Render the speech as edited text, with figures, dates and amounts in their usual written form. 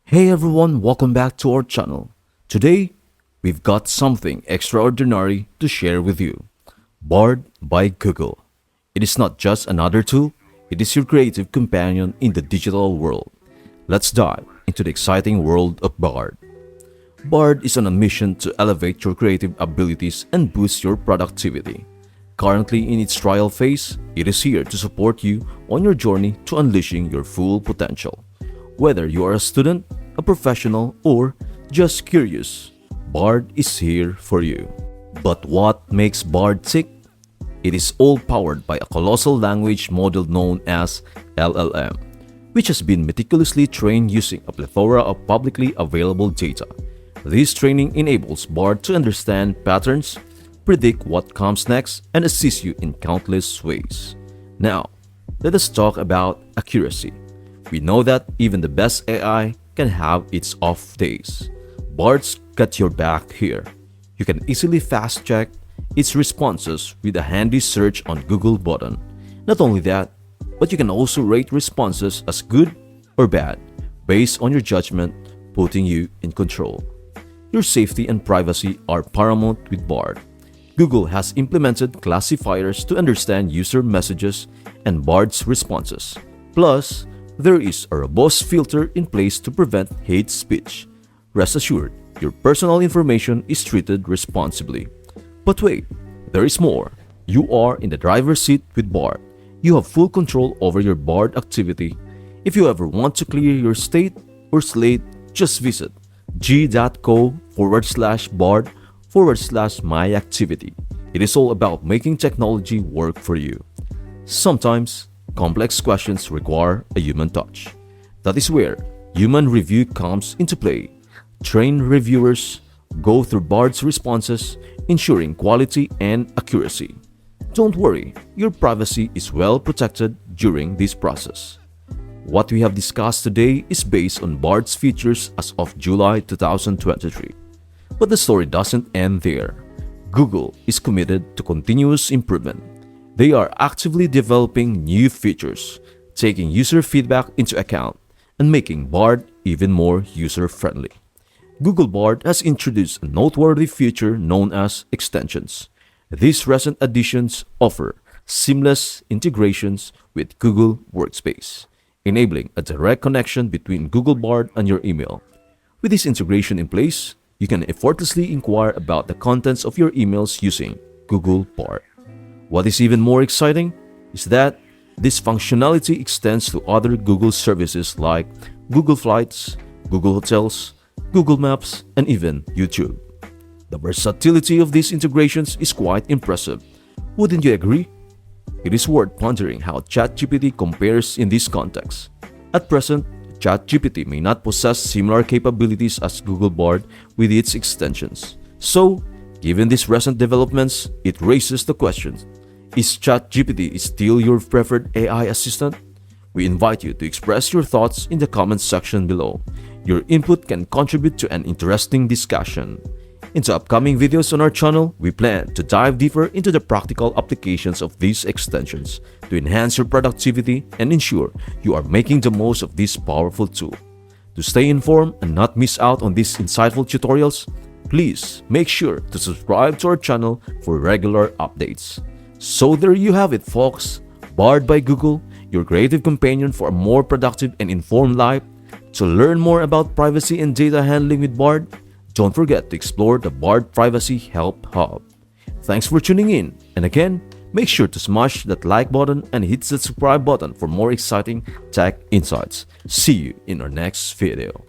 Hey everyone, welcome back to our channel. Today, we've got something extraordinary to share with you. Bard by Google. It is not just another tool, it is your creative companion in the digital world. Let's dive into the exciting world of Bard. Bard is on a mission to elevate your creative abilities and boost your productivity. Currently in its trial phase, it is here to support you on your journey to unleashing your full potential. Whether you are a student, a professional, or just curious, Bard is here for you. But what makes Bard tick? It is all powered by a colossal language model known as LLM, which has been meticulously trained using a plethora of publicly available data. This training enables Bard to understand patterns, predict what comes next, and assist you in countless ways. Now, let us talk about accuracy. We know that even the best AI can have its off days. Bard's got your back here. You can easily fast check its responses with a handy search on Google button. Not only that, but you can also rate responses as good or bad based on your judgment, putting you in control. Your safety and privacy are paramount with Bard. Google has implemented classifiers to understand user messages and Bard's responses. Plus, there is a robust filter in place to prevent hate speech. Rest assured, your personal information is treated responsibly. But wait, there is more. You are in the driver's seat with Bard. You have full control over your Bard activity. If you ever want to clear your state or slate, just visit g.co/bard/myactivity. It is all about making technology work for you. Sometimes, complex questions require a human touch. That is where human review comes into play. Trained reviewers go through Bard's responses, ensuring quality and accuracy. Don't worry, your privacy is well protected during this process. What we have discussed today is based on Bard's features as of July 2023. But the story doesn't end there. Google is committed to continuous improvement. They are actively developing new features, taking user feedback into account, and making Bard even more user-friendly. Google Bard has introduced a noteworthy feature known as extensions. These recent additions offer seamless integrations with Google Workspace, enabling a direct connection between Google Bard and your email. With this integration in place, you can effortlessly inquire about the contents of your emails using Google Bard. What is even more exciting is that this functionality extends to other Google services like Google Flights, Google Hotels, Google Maps, and even YouTube. The versatility of these integrations is quite impressive. Wouldn't you agree? It is worth pondering how Chat GPT compares in this context. At present, Chat GPT may not possess similar capabilities as Google Bard with its extensions. So, given these recent developments, it raises the question: is Chat GPT still your preferred AI assistant? We invite you to express your thoughts in the comments section below. Your input can contribute to an interesting discussion. Into upcoming videos on our channel, we plan to dive deeper into the practical applications of these extensions to enhance your productivity and ensure you are making the most of this powerful tool. To stay informed and not miss out on these insightful tutorials, please make sure to subscribe to our channel for regular updates. So there you have it, folks. Bard by Google, your creative companion for a more productive and informed life. To learn more about privacy and data handling with Bard, don't forget to explore the Bard Privacy Help Hub. Thanks for tuning in, and again, make sure to smash that like button and hit the subscribe button for more exciting tech insights. See you in our next video.